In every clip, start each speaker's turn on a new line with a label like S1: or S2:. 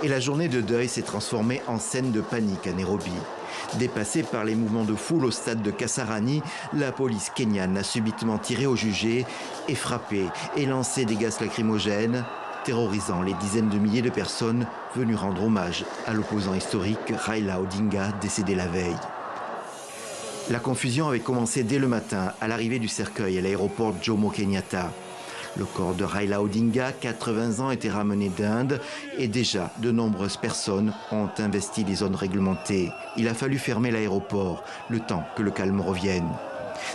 S1: Et la journée de deuil s'est transformée en scène de panique à Nairobi. Dépassée par les mouvements de foule au stade de Kasarani, la police kenyane a subitement tiré au jugé et frappé et lancé des gaz lacrymogènes, terrorisant les dizaines de milliers de personnes venues rendre hommage à l'opposant historique Raila Odinga, décédé la veille. La confusion avait commencé dès le matin à l'arrivée du cercueil à l'aéroport Jomo Kenyatta. Le corps de Raila Odinga, 80 ans, était ramené d'Inde et déjà de nombreuses personnes ont investi les zones réglementées. Il a fallu fermer l'aéroport, le temps que le calme revienne.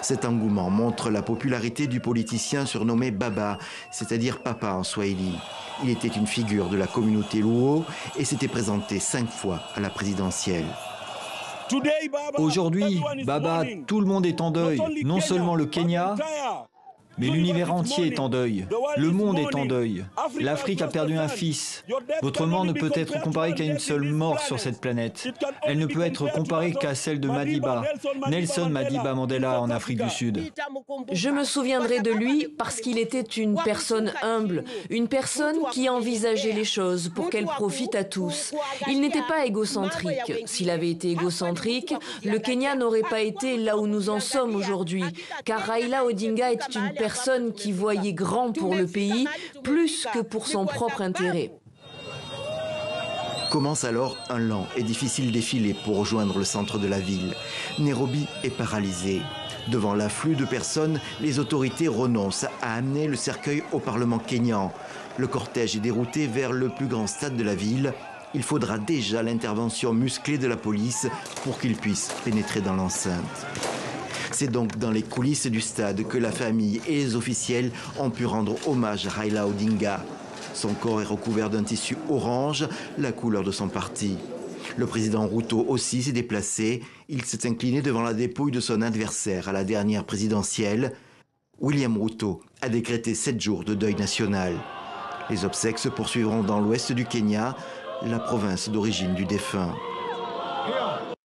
S1: Cet engouement montre la popularité du politicien surnommé Baba, c'est-à-dire papa en swahili. Il était une figure de la communauté Luo et s'était présenté 5 fois à la présidentielle.
S2: Aujourd'hui, Baba, tout le monde est en deuil. Non seulement le Kenya, mais l'univers entier est en deuil. Le monde est en deuil. L'Afrique a perdu un fils. Votre mort ne peut être comparée qu'à une seule mort sur cette planète. Elle ne peut être comparée qu'à celle de Madiba, Nelson Madiba Mandela en Afrique du Sud.
S3: Je me souviendrai de lui parce qu'il était une personne humble, une personne qui envisageait les choses pour qu'elles profitent à tous. Il n'était pas égocentrique. S'il avait été égocentrique, le Kenya n'aurait pas été là où nous en sommes aujourd'hui, car Raila Odinga était une personne qui voyait grand pour le pays, plus que pour son propre intérêt.
S1: Commence alors un lent et difficile défilé pour rejoindre le centre de la ville. Nairobi est paralysée. Devant l'afflux de personnes, les autorités renoncent à amener le cercueil au Parlement kényan. Le cortège est dérouté vers le plus grand stade de la ville. Il faudra déjà l'intervention musclée de la police pour qu'ils puissent pénétrer dans l'enceinte. C'est donc dans les coulisses du stade que la famille et les officiels ont pu rendre hommage à Raila Odinga. Son corps est recouvert d'un tissu orange, la couleur de son parti. Le président Ruto aussi s'est déplacé. Il s'est incliné devant la dépouille de son adversaire à la dernière présidentielle. William Ruto a décrété 7 jours de deuil national. Les obsèques se poursuivront dans l'ouest du Kenya, la province d'origine du défunt.